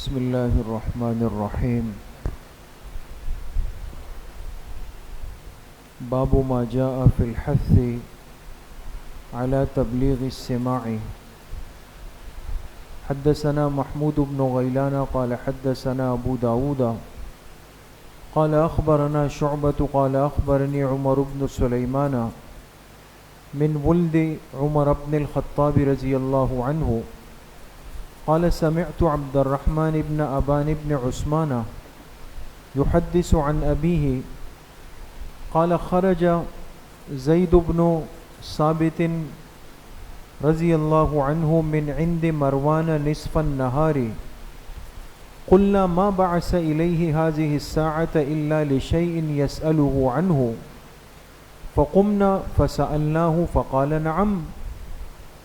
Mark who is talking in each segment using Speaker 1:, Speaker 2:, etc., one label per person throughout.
Speaker 1: بسم اللہ الرحمن الرحیم باب ما جاء فی الحث على تبلیغ السماع حدثنا محمود بن غیلان قال حدثنا ابو داود قال اخبرنا شعبة قال اخبرني عمر بن سلیمان من ولد عمر بن الخطاب رضی اللہ عنہ قال سمعت عبد الرحمن بن أبان بن عثمان يحدث عن أبيه قال خرج زيد بن ثابت رضي الله عنه من عند مروان نصف النهار قلنا ما بعث إليه هذه الساعة إلا لشيء يسأله عنه فقمنا فسألناه فقال نعم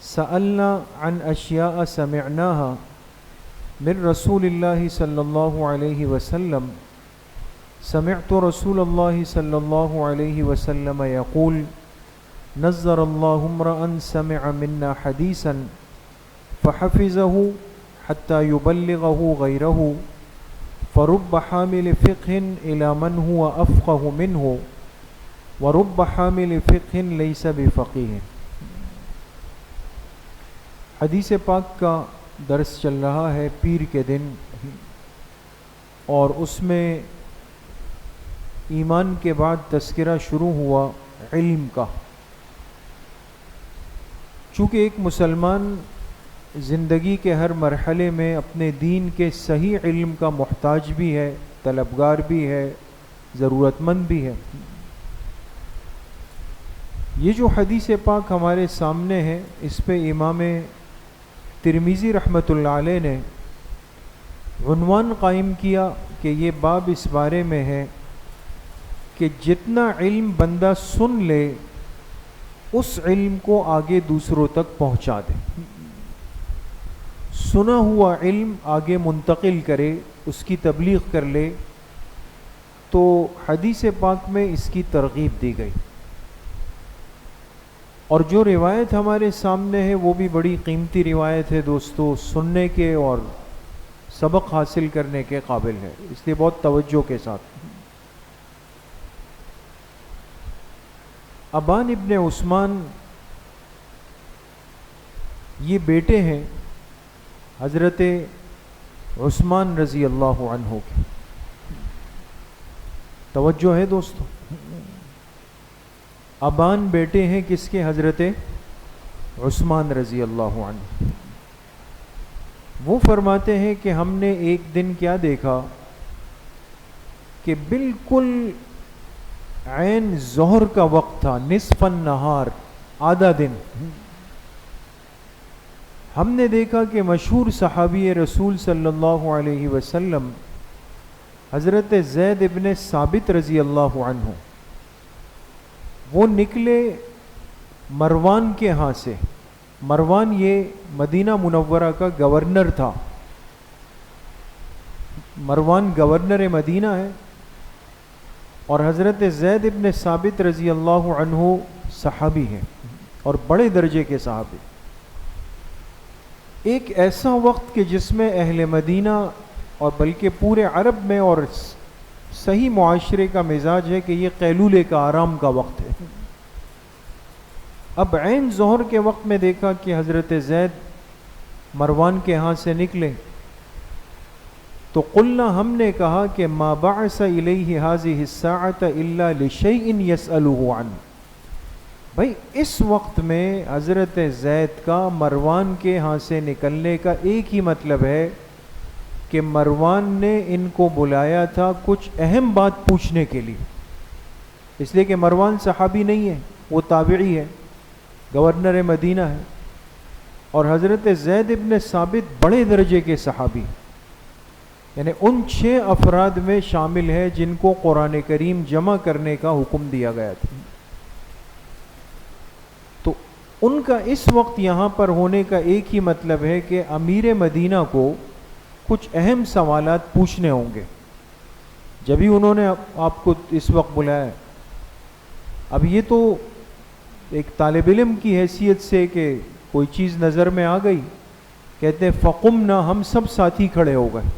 Speaker 1: سألنا عن أشياء سمعناها من رسول الله صلى الله عليه وسلم سمعت رسول الله صلى الله عليه وسلم يقول نزر الله امرأ سمع منا حديثا فحفظه حتى يبلغه غيره فرب حامل فقه إلى من هو أفقه منه ورب حامل فقه ليس بفقيه۔ حدیث پاک کا درس چل رہا ہے پیر کے دن، اور اس میں ایمان کے بعد تذکرہ شروع ہوا علم کا۔ چونکہ ایک مسلمان زندگی کے ہر مرحلے میں اپنے دین کے صحیح علم کا محتاج بھی ہے، طلبگار بھی ہے، ضرورت مند بھی ہے۔ یہ جو حدیث پاک ہمارے سامنے ہے، اس پہ امام ترمذی رحمۃ اللہ علیہ نے عنوان قائم کیا کہ یہ باب اس بارے میں ہے کہ جتنا علم بندہ سن لے اس علم کو آگے دوسروں تک پہنچا دے، سنا ہوا علم آگے منتقل کرے، اس کی تبلیغ کر لے۔ تو حدیث پاک میں اس کی ترغیب دی گئی، اور جو روایت ہمارے سامنے ہے وہ بھی بڑی قیمتی روایت ہے دوستو، سننے کے اور سبق حاصل کرنے کے قابل ہے، اس لیے بہت توجہ کے ساتھ۔ ابان ابن عثمان یہ بیٹے ہیں حضرت عثمان رضی اللہ عنہ کے۔ توجہ ہے دوستو، ابان بیٹے ہیں کس کے؟ حضرت عثمان رضی اللہ عنہ۔ وہ فرماتے ہیں کہ ہم نے ایک دن کیا دیکھا کہ بالکل عین ظہر کا وقت تھا، نصف النہار، آدھا دن۔ ہم نے دیکھا کہ مشہور صحابی رسول صلی اللہ علیہ وسلم حضرت زید ابن ثابت رضی اللہ عنہ وہ نکلے مروان کے ہاں سے۔ مروان یہ مدینہ منورہ کا گورنر تھا، مروان گورنر مدینہ ہے، اور حضرت زید ابن ثابت رضی اللہ عنہ صحابی ہیں اور بڑے درجے کے صحابی۔ ایک ایسا وقت کہ جس میں اہل مدینہ اور بلکہ پورے عرب میں اور صحیح معاشرے کا مزاج ہے کہ یہ قیلولے کا، آرام کا وقت ہے۔ اب عین ظہر کے وقت میں دیکھا کہ حضرت زید مروان کے ہاں سے نکلے، تو قلنا ہم نے کہا کہ ما بعث الیہ هذه الساعة الا لشیء یسألہ عنہ۔ بھائی اس وقت میں حضرت زید کا مروان کے ہاں سے نکلنے کا ایک ہی مطلب ہے کہ مروان نے ان کو بلایا تھا کچھ اہم بات پوچھنے کے لیے، اس لیے کہ مروان صحابی نہیں ہے، وہ تابعی ہے، گورنر مدینہ ہے، اور حضرت زید ابن ثابت بڑے درجے کے صحابی، یعنی ان 6 افراد میں شامل ہے جن کو قرآن کریم جمع کرنے کا حکم دیا گیا تھا۔ تو ان کا اس وقت یہاں پر ہونے کا ایک ہی مطلب ہے کہ امیر مدینہ کو کچھ اہم سوالات پوچھنے ہوں گے، جبھی انہوں نے آپ کو اس وقت بلایا۔ اب یہ تو ایک طالب علم کی حیثیت سے کہ کوئی چیز نظر میں آ گئی، کہتے ہیں فقمنا، ہم سب ساتھی کھڑے ہو گئے،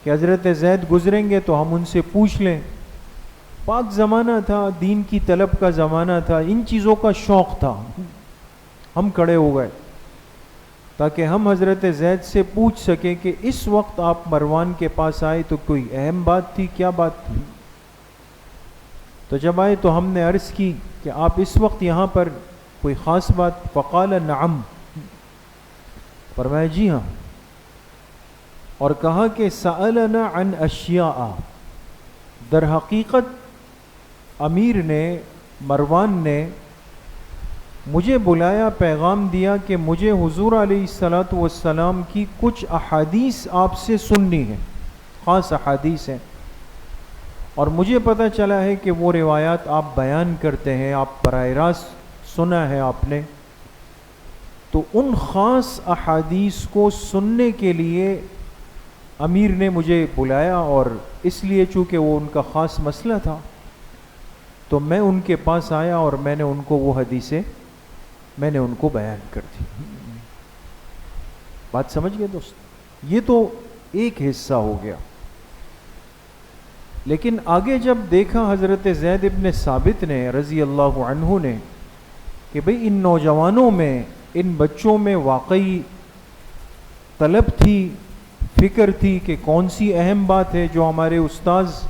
Speaker 1: کہ حضرت زید گزریں گے تو ہم ان سے پوچھ لیں. پاک زمانہ تھا, دین کی طلب کا زمانہ تھا, ان چیزوں کا شوق تھا. ہم کھڑے ہو گئے تاکہ ہم حضرت زید سے پوچھ سکیں کہ اس وقت آپ مروان کے پاس آئے تو کوئی اہم بات تھی, کیا بات تھی؟ تو جب آئے تو ہم نے عرض کی کہ آپ اس وقت یہاں پر کوئی خاص بات؟ فقال نعم, فرمایا جی ہاں, اور کہا کہ سألنا عن اشیاء, در حقیقت امیر نے, مروان نے مجھے بلایا, پیغام دیا کہ مجھے حضور علیہ الصلاۃ والسلام کی کچھ احادیث آپ سے سننی ہے, خاص احادیث ہیں, اور مجھے پتہ چلا ہے کہ وہ روایات آپ بیان کرتے ہیں, آپ براہ راست سنا ہے آپ نے, تو ان خاص احادیث کو سننے کے لیے امیر نے مجھے بلایا, اور اس لیے چونکہ وہ ان کا خاص مسئلہ تھا تو میں ان کے پاس آیا اور میں نے ان کو وہ حدیثیں میں نے ان کو بیان کر دی. بات سمجھ گئے دوست؟ یہ تو ایک حصہ ہو گیا. لیکن آگے جب دیکھا حضرت زید ابن ثابت نے رضی اللہ عنہ نے کہ بھئی ان نوجوانوں میں, ان بچوں میں واقعی طلب تھی, فکر تھی کہ کون سی اہم بات ہے جو ہمارے استاذ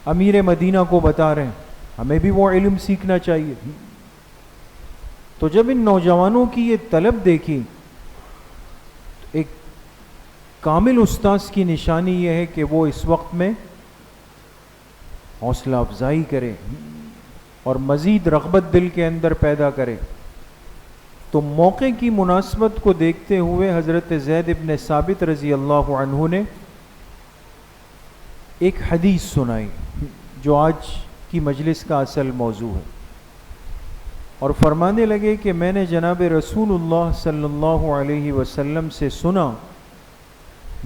Speaker 1: امیر مدینہ کو بتا رہے ہیں, ہمیں بھی وہ علم سیکھنا چاہیے. تو جب ان نوجوانوں کی یہ طلب دیکھی, ایک کامل استاذ کی نشانی یہ ہے کہ وہ اس وقت میں حوصلہ افزائی کرے اور مزید رغبت دل کے اندر پیدا کرے. تو موقع کی مناسبت کو دیکھتے ہوئے حضرت زید ابن ثابت رضی اللہ عنہ نے ایک حدیث سنائی جو آج کی مجلس کا اصل موضوع ہے, اور فرمانے لگے کہ میں نے جناب رسول اللہ صلی اللہ علیہ وسلم سے سنا,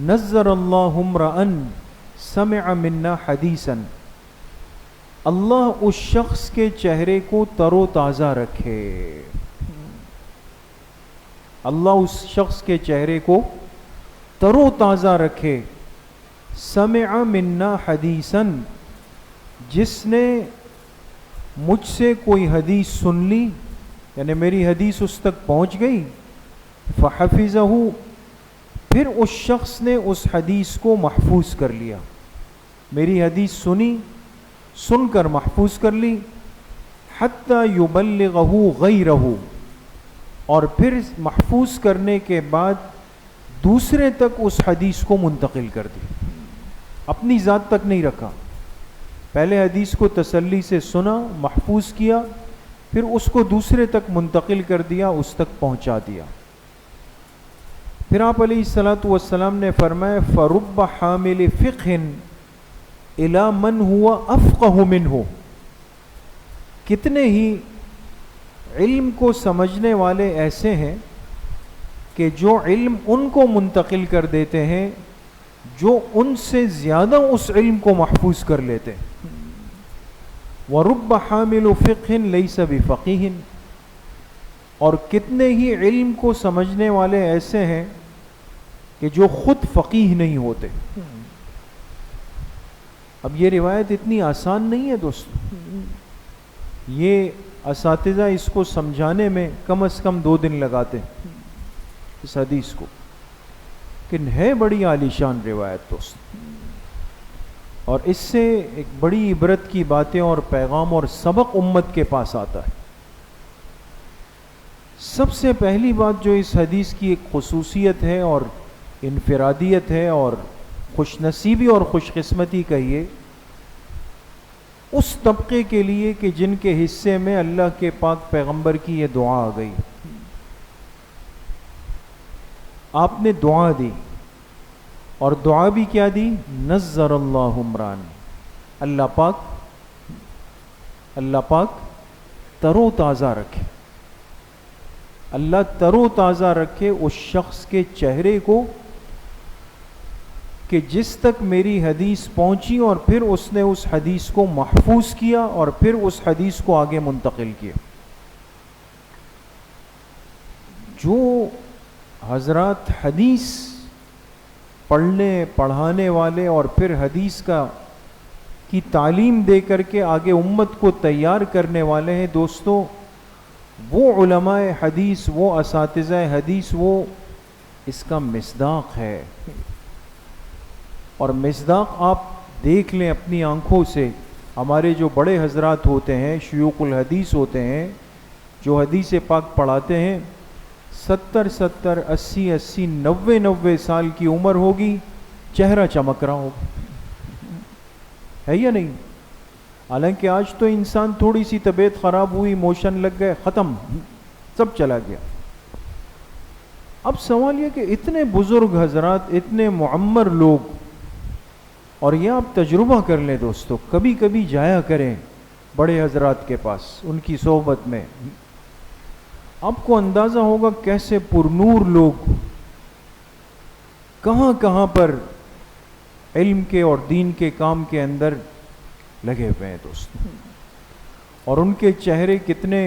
Speaker 1: نظر اللہ امرأ سمع منا حدیثا, اللہ اس شخص کے چہرے کو تر و تازہ رکھے, اللہ اس شخص کے چہرے کو تر و تازہ رکھے, سمع منا حدیثا, جس نے مجھ سے کوئی حدیث سن لی, یعنی میری حدیث اس تک پہنچ گئی, فحفظہ, پھر اس شخص نے اس حدیث کو محفوظ کر لیا, میری حدیث سنی, سن کر محفوظ کر لی, حتی یبلغہ غیرہ, اور پھر محفوظ کرنے کے بعد دوسرے تک اس حدیث کو منتقل کر دی, اپنی ذات تک نہیں رکھا. پہلے حدیث کو تسلی سے سنا, محفوظ کیا, پھر اس کو دوسرے تک منتقل کر دیا, اس تک پہنچا دیا. پھر آپ علیہ الصلاۃ والسلام نے فرمایا, فرب حامل فقہ الی من ہوا افقہ منہ, کتنے ہی علم کو سمجھنے والے ایسے ہیں کہ جو علم ان کو منتقل کر دیتے ہیں جو ان سے زیادہ اس علم کو محفوظ کر لیتے ہیں. وَرُبَّ حَامِلُ فِقْهٍ لَيْسَ بِفَقِيهٍ, اور کتنے ہی علم کو سمجھنے والے ایسے ہیں کہ جو خود فقیہ نہیں ہوتے. اب یہ روایت اتنی آسان نہیں ہے دوستو, یہ اساتذہ اس کو سمجھانے میں کم از کم 2 دن لگاتے ہیں اس حدیث کو, لیکن ہے بڑی عالیشان روایت دوست, اور اس سے ایک بڑی عبرت کی باتیں اور پیغام اور سبق امت کے پاس آتا ہے. سب سے پہلی بات جو اس حدیث کی ایک خصوصیت ہے اور انفرادیت ہے اور خوش نصیبی اور خوش قسمتی کہیے اس طبقے کے لیے کہ جن کے حصے میں اللہ کے پاک پیغمبر کی یہ دعا آ گئی. آپ نے دعا دی, اور دعا بھی کیا دی؟ نظر اللہ عمران, اللہ پاک تر و تازہ رکھے, اللہ تر و تازہ رکھے اس شخص کے چہرے کو کہ جس تک میری حدیث پہنچی, اور پھر اس نے اس حدیث کو محفوظ کیا اور پھر اس حدیث کو آگے منتقل کیا. جو حضرات حدیث پڑھنے پڑھانے والے اور پھر حدیث کی تعلیم دے کر کے آگے امت کو تیار کرنے والے ہیں دوستو، وہ علماء حدیث، وہ اساتذہ حدیث، وہ اس کا مصداق ہے۔ اور مصداق آپ دیکھ لیں اپنی آنکھوں سے، ہمارے جو بڑے حضرات ہوتے ہیں، شیوخ الحدیث ہوتے ہیں، جو حدیث پاک پڑھاتے ہیں، 70 80 90 سال کی عمر ہوگی، چہرہ چمک رہا ہوگا، ہے یا نہیں؟ حالانکہ آج تو انسان تھوڑی سی طبیعت خراب ہوئی، موشن لگ گئے، ختم، سب چلا گیا۔ اب سوال یہ کہ اتنے بزرگ حضرات، اتنے معمر لوگ، اور یہ آپ تجربہ کر لیں دوستو، کبھی کبھی جایا کریں بڑے حضرات کے پاس، ان کی صحبت میں، آپ کو اندازہ ہوگا کیسے پرنور لوگ کہاں کہاں پر علم کے اور دین کے کام کے اندر لگے ہوئے ہیں دوستو، اور ان کے چہرے کتنے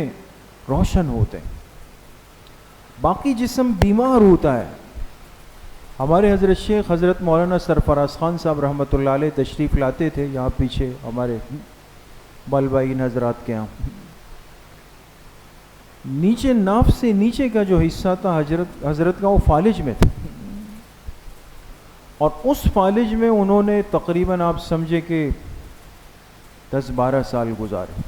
Speaker 1: روشن ہوتے ہیں۔ باقی جسم بیمار ہوتا ہے۔ ہمارے حضرت شیخ حضرت مولانا سرفراز خان صاحب رحمۃ اللہ علیہ تشریف لاتے تھے یہاں پیچھے ہمارے بالبائین حضرات کے یہاں، نیچے ناف سے نیچے کا جو حصہ تھا حضرت کا، وہ فالج میں تھا، اور اس فالج میں انہوں نے تقریباً آپ سمجھے کہ 10-12 سال گزارے۔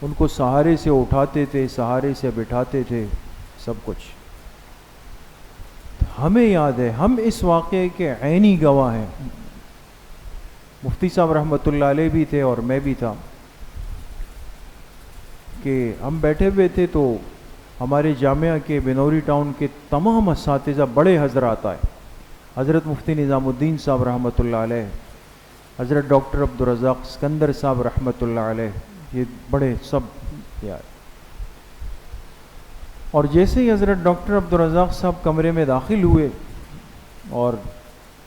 Speaker 1: ان کو سہارے سے اٹھاتے تھے، سہارے سے بٹھاتے تھے، سب کچھ۔ ہمیں یاد ہے، ہم اس واقعے کے عینی گواہ ہیں۔ مفتی صاحب رحمۃ اللہ علیہ بھی تھے اور میں بھی تھا، کہ ہم بیٹھے ہوئے تھے تو ہمارے جامعہ کے بنوری ٹاؤن کے تمام اساتذہ بڑے حضرات آئے، حضرت مفتی نظام الدین صاحب رحمۃ اللہ علیہ، حضرت ڈاکٹر عبدالرزاق سکندر صاحب رحمۃ اللہ علیہ، یہ بڑے سب یار۔ اور جیسے ہی حضرت ڈاکٹر عبدالرزاق صاحب کمرے میں داخل ہوئے اور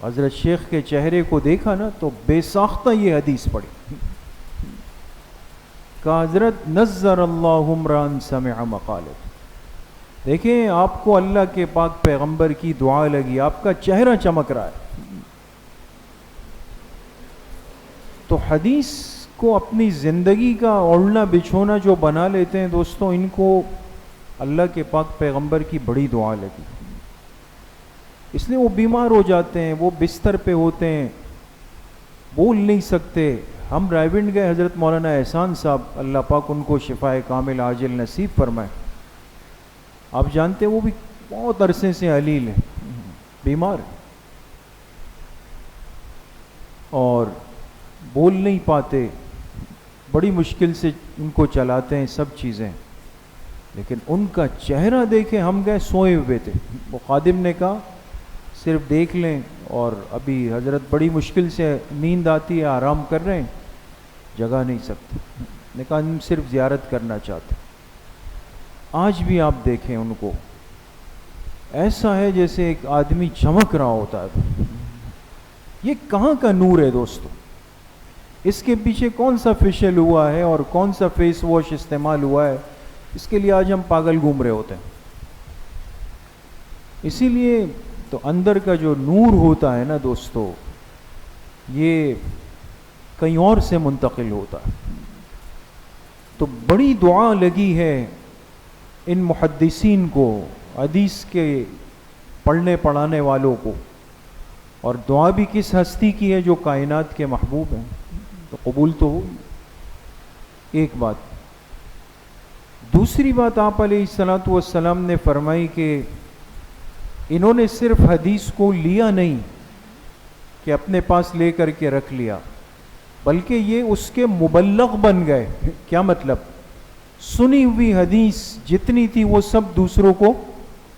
Speaker 1: حضرت شیخ کے چہرے کو دیکھا نا، تو بے ساختہ یہ حدیث پڑھی کہ حضرت نظر اللہ عمران سمع مقالت، دیکھیں آپ کو اللہ کے پاک پیغمبر کی دعا لگی، آپ کا چہرہ چمک رہا ہے۔ تو حدیث کو اپنی زندگی کا اوڑھنا بچھونا جو بنا لیتے ہیں دوستوں، ان کو اللہ کے پاک پیغمبر کی بڑی دعا لگی، اس لیے وہ بیمار ہو جاتے ہیں، وہ بستر پہ ہوتے ہیں، بول نہیں سکتے۔ ہم رائیونڈ گئے، حضرت مولانا احسان صاحب، اللہ پاک ان کو شفائے کامل عاجل نصیب فرمائے، آپ جانتے ہیں وہ بھی بہت عرصے سے علیل ہے، بیمار، اور بول نہیں پاتے، بڑی مشکل سے ان کو چلاتے ہیں سب چیزیں، لیکن ان کا چہرہ دیکھیں، ہم گئے سوئے ہوئے تھے، وہ خادم نے کہا صرف دیکھ لیں، اور ابھی حضرت بڑی مشکل سے نیند آتی ہے، آرام کر رہے ہیں، جگہ نہیں سکتے، نے کہا ہم صرف زیارت کرنا چاہتے ہیں۔ آج بھی آپ دیکھیں ان کو، ایسا ہے جیسے ایک آدمی چمک رہا ہوتا ہے۔ یہ کہاں کا نور ہے دوستو؟ اس کے پیچھے کون سا فیشل ہوا ہے اور کون سا فیس واش استعمال ہوا ہے، اس کے لیے آج ہم پاگل گھوم رہے ہوتے ہیں۔ اسی لیے تو اندر کا جو نور ہوتا ہے نا دوستو، یہ کہیں اور سے منتقل ہوتا ہے۔ تو بڑی دعا لگی ہے ان محدثین کو، حدیث کے پڑھنے پڑھانے والوں کو، اور دعا بھی کس ہستی کی ہے جو کائنات کے محبوب ہیں، تو قبول تو ہوگی۔ ایک بات، دوسری بات آپ علیہ الصلوۃ والسلام نے فرمائی کہ انہوں نے صرف حدیث کو لیا نہیں کہ اپنے پاس لے کر کے رکھ لیا، بلکہ یہ اس کے مبلغ بن گئے۔ کیا مطلب؟ سنی ہوئی حدیث جتنی تھی وہ سب دوسروں کو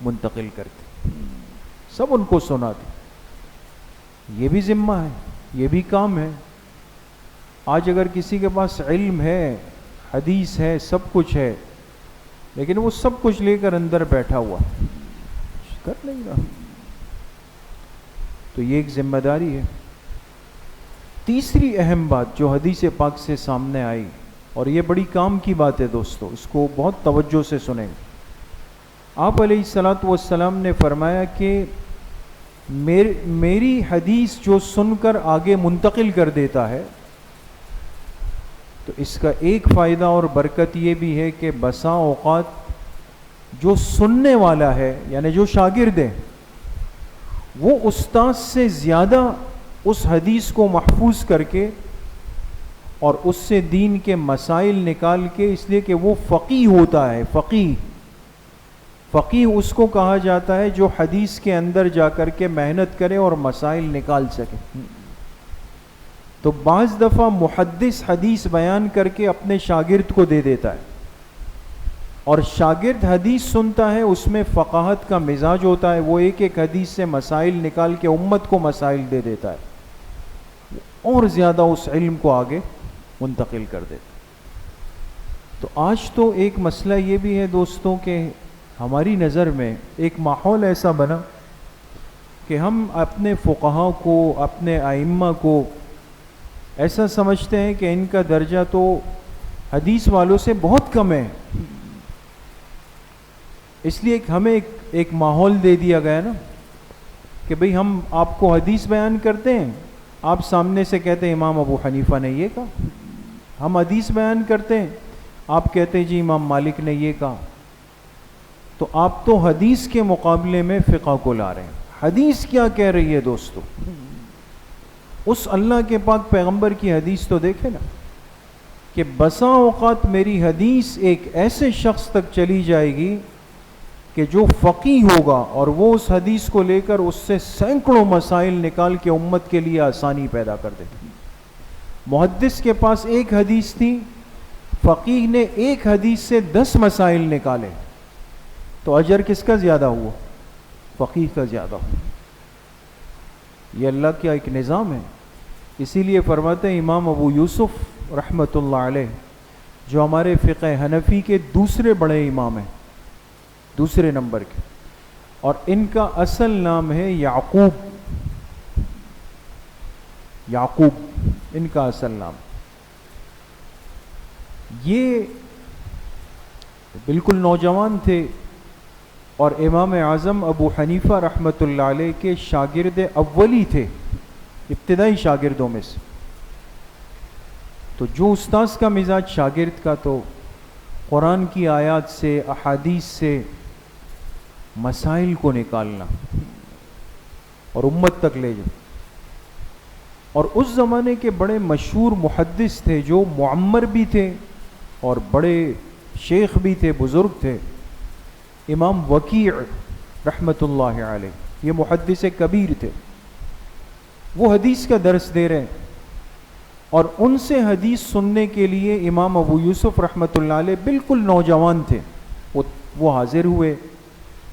Speaker 1: منتقل کرتے، سب ان کو سناتے۔ یہ بھی ذمہ ہے، یہ بھی کام ہے۔ آج اگر کسی کے پاس علم ہے، حدیث ہے، سب کچھ ہے، لیکن وہ سب کچھ لے کر اندر بیٹھا ہوا کر نہیں رہا، تو یہ ایک ذمہ داری ہے۔ تیسری اہم بات جو حدیث پاک سے سامنے آئی، اور یہ بڑی کام کی بات ہے دوستو، اس کو بہت توجہ سے سنیں۔ آپ علیہ الصلوۃ والسلام نے فرمایا کہ میری حدیث جو سن کر آگے منتقل کر دیتا ہے، تو اس کا ایک فائدہ اور برکت یہ بھی ہے کہ بسا اوقات جو سننے والا ہے، یعنی جو شاگرد ہے، وہ استاد سے زیادہ اس حدیث کو محفوظ کر کے اور اس سے دین کے مسائل نکال کے، اس لیے کہ وہ فقیہ ہوتا ہے. فقیہ اس کو کہا جاتا ہے جو حدیث کے اندر جا کر کے محنت کرے اور مسائل نکال سکے. تو بعض دفعہ محدث حدیث بیان کر کے اپنے شاگرد کو دے دیتا ہے، اور شاگرد حدیث سنتا ہے، اس میں فقاہت کا مزاج ہوتا ہے، وہ ایک ایک حدیث سے مسائل نکال کے امت کو مسائل دے دیتا ہے، اور زیادہ اس علم کو آگے منتقل کر دیتا ہے. تو آج تو ایک مسئلہ یہ بھی ہے دوستوں کہ ہماری نظر میں ایک ماحول ایسا بنا کہ ہم اپنے فقہاء کو، اپنے ائمہ کو ایسا سمجھتے ہیں کہ ان کا درجہ تو حدیث والوں سے بہت کم ہے. اس لیے ہمیں ایک ماحول دے دیا گیا نا کہ بھئی ہم آپ کو حدیث بیان کرتے ہیں، آپ سامنے سے کہتے ہیں امام ابو حنیفہ نے یہ کہا. ہم حدیث بیان کرتے ہیں، آپ کہتے ہیں جی امام مالک نے یہ کہا. تو آپ تو حدیث کے مقابلے میں فقہ کو لا رہے ہیں. حدیث کیا کہہ رہی ہے دوستو؟ اس اللہ کے پاک پیغمبر کی حدیث تو دیکھیں نا کہ بسا اوقات میری حدیث ایک ایسے شخص تک چلی جائے گی کہ جو فقیہ ہوگا، اور وہ اس حدیث کو لے کر اس سے سینکڑوں مسائل نکال کے امت کے لیے آسانی پیدا کر دے. محدث کے پاس ایک حدیث تھی، فقیہ نے ایک حدیث سے 10 مسائل نکالے، تو اجر کس کا زیادہ ہوا؟ فقیہ کا زیادہ ہوا. یہ اللہ کا ایک نظام ہے. اسی لیے فرماتے ہیں امام ابو یوسف رحمۃ اللہ علیہ، جو ہمارے فقہ حنفی کے دوسرے بڑے امام ہیں، دوسرے نمبر کے، اور ان کا اصل نام ہے یعقوب ان کا اصل نام. یہ بالکل نوجوان تھے اور امام اعظم ابو حنیفہ رحمۃ اللہ علیہ کے شاگرد اولی تھے، ابتدائی شاگردوں میں سے. تو جو استاذ کا مزاج شاگرد کا، تو قرآن کی آیات سے، احادیث سے مسائل کو نکالنا اور امت تک لے جانا. اور اس زمانے کے بڑے مشہور محدث تھے جو معمر بھی تھے اور بڑے شیخ بھی تھے، بزرگ تھے، امام وکیع رحمۃ اللہ علیہ. یہ محدث کبیر تھے. وہ حدیث کا درس دے رہے ہیں، اور ان سے حدیث سننے کے لیے امام ابو یوسف رحمۃ اللہ علیہ بالکل نوجوان تھے. وہ حاضر ہوئے،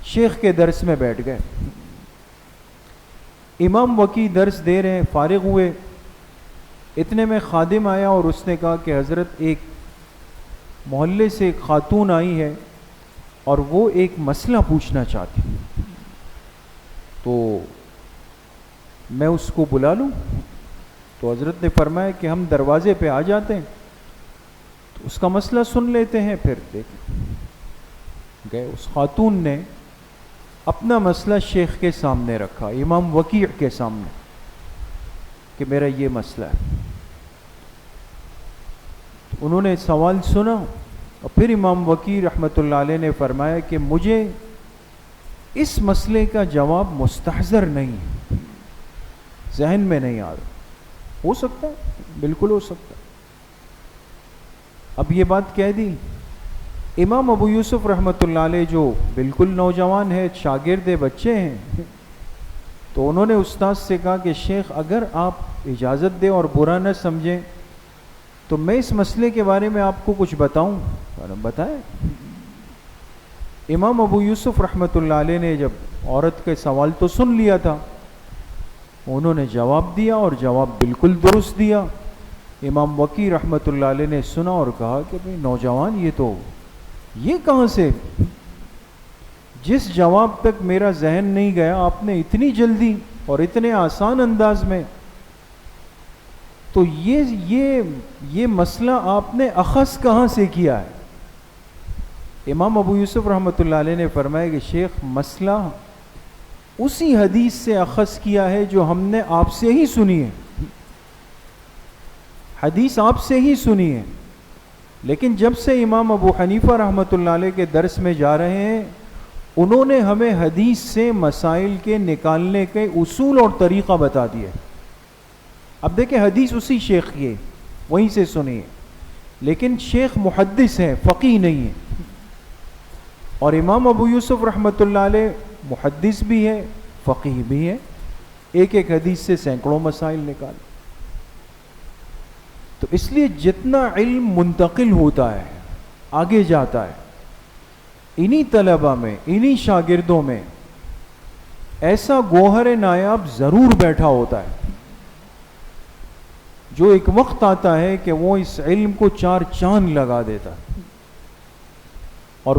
Speaker 1: شیخ کے درس میں بیٹھ گئے. امام وکیع درس دے رہے ہیں، فارغ ہوئے. اتنے میں خادم آیا اور اس نے کہا کہ حضرت ایک محلے سے ایک خاتون آئی ہے اور وہ ایک مسئلہ پوچھنا چاہتی. تو میں اس کو بلا لوں؟ تو حضرت نے فرمایا کہ ہم دروازے پہ آ جاتے ہیں، تو اس کا مسئلہ سن لیتے ہیں، پھر دیکھیں. گئے. اس خاتون نے اپنا مسئلہ شیخ کے سامنے رکھا، امام وکیع کے سامنے، کہ میرا یہ مسئلہ ہے. انہوں نے سوال سنا، اور پھر امام وکیع رحمۃ اللہ علیہ نے فرمایا کہ مجھے اس مسئلے کا جواب مستحضر نہیں ہے، ذہن میں نہیں آ رہا. ہو سکتا ہے، بالکل ہو سکتا ہے. اب یہ بات کہہ دی. امام ابو یوسف رحمۃ اللہ علیہ جو بالکل نوجوان ہے، شاگرد بچے ہیں، تو انہوں نے استاد سے کہا کہ شیخ اگر آپ اجازت دیں اور برا نہ سمجھیں تو میں اس مسئلے کے بارے میں آپ کو کچھ بتاؤں. بتائیں. امام ابو یوسف رحمۃ اللہ علیہ نے جب عورت کے سوال تو سن لیا تھا، انہوں نے جواب دیا اور جواب بالکل درست دیا. امام وکیع رحمۃ اللہ علیہ نے سنا اور کہا کہ بھئی نوجوان، یہ کہاں سے؟ جس جواب تک میرا ذہن نہیں گیا آپ نے اتنی جلدی اور اتنے آسان انداز میں، تو یہ مسئلہ آپ نے اخذ کہاں سے کیا ہے؟ امام ابو یوسف رحمۃ اللہ علیہ نے فرمایا کہ شیخ مسئلہ اسی حدیث سے اخذ کیا ہے جو ہم نے آپ سے ہی سنی ہے، حدیث آپ سے ہی سنی ہے، لیکن جب سے امام ابو حنیفہ رحمۃ اللہ علیہ کے درس میں جا رہے ہیں انہوں نے ہمیں حدیث سے مسائل کے نکالنے کے اصول اور طریقہ بتا دیا۔ اب دیکھیں حدیث اسی شیخ کی ہے، وہیں سے سنی ہے، لیکن شیخ محدث ہے، فقیہ نہیں ہے، اور امام ابو یوسف رحمۃ اللہ علیہ محدث بھی ہے فقیہ بھی ہے، ایک ایک حدیث سے سینکڑوں مسائل نکال۔ تو اس لیے جتنا علم منتقل ہوتا ہے آگے جاتا ہے، انہی طلبہ میں انہی شاگردوں میں ایسا گوہر نایاب ضرور بیٹھا ہوتا ہے جو ایک وقت آتا ہے کہ وہ اس علم کو چار چاند لگا دیتا ہے اور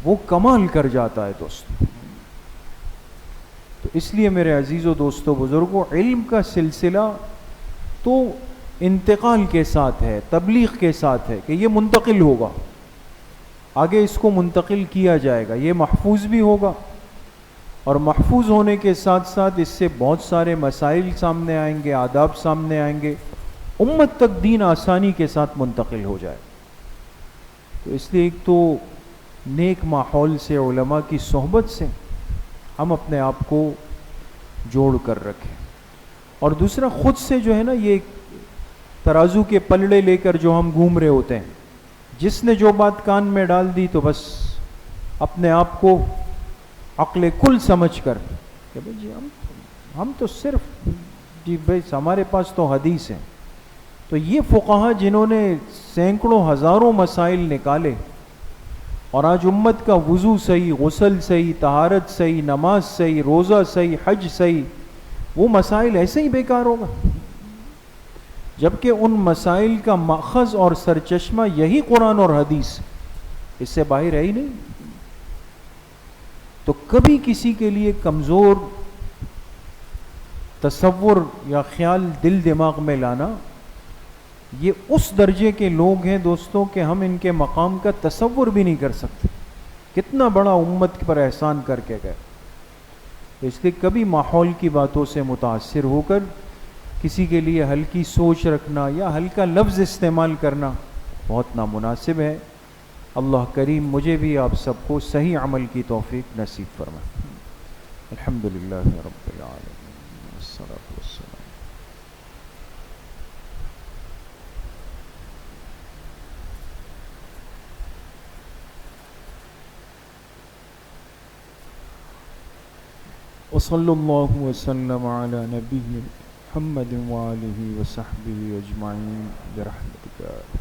Speaker 1: وہ کمال کر جاتا ہے دوستو۔ تو اس لیے میرے عزیزو دوستو بزرگوں، علم کا سلسلہ تو انتقال کے ساتھ ہے، تبلیغ کے ساتھ ہے کہ یہ منتقل ہوگا، آگے اس کو منتقل کیا جائے گا، یہ محفوظ بھی ہوگا، اور محفوظ ہونے کے ساتھ ساتھ اس سے بہت سارے مسائل سامنے آئیں گے، آداب سامنے آئیں گے، امت تک دین آسانی کے ساتھ منتقل ہو جائے۔ تو اس لیے ایک تو نیک ماحول سے، علماء کی صحبت سے ہم اپنے آپ کو جوڑ کر رکھیں، اور دوسرا خود سے جو ہے نا یہ ترازو کے پلڑے لے کر جو ہم گھوم رہے ہوتے ہیں، جس نے جو بات کان میں ڈال دی تو بس اپنے آپ کو عقل کل سمجھ کر کہ بھائی جی ہم تو صرف جی بھائی ہمارے پاس تو حدیث ہے۔ تو یہ فقہا جنہوں نے سینکڑوں ہزاروں مسائل نکالے اور آج امت کا وضو صحیح، غسل صحیح، طہارت صحیح، نماز صحیح، روزہ صحیح، حج صحیح، وہ مسائل ایسے ہی بیکار ہوگا، جبکہ ان مسائل کا ماخذ اور سرچشمہ یہی قرآن اور حدیث، اس سے باہر ہے ہی نہیں۔ تو کبھی کسی کے لیے کمزور تصور یا خیال دل دماغ میں لانا، یہ اس درجے کے لوگ ہیں دوستوں کہ ہم ان کے مقام کا تصور بھی نہیں کر سکتے، کتنا بڑا امت پر احسان کر کے گئے۔ اس لیے کبھی ماحول کی باتوں سے متاثر ہو کر کسی کے لیے ہلکی سوچ رکھنا یا ہلکا لفظ استعمال کرنا بہت نامناسب ہے۔ اللہ کریم مجھے بھی آپ سب کو صحیح عمل کی توفیق نصیب فرمائے۔ الحمدللہ رب العالمین، والصلاۃ والسلام۔ وصلی اللہ وسلم علی نبی محمد وآلہ وصحبہ اجمعین برحمتک۔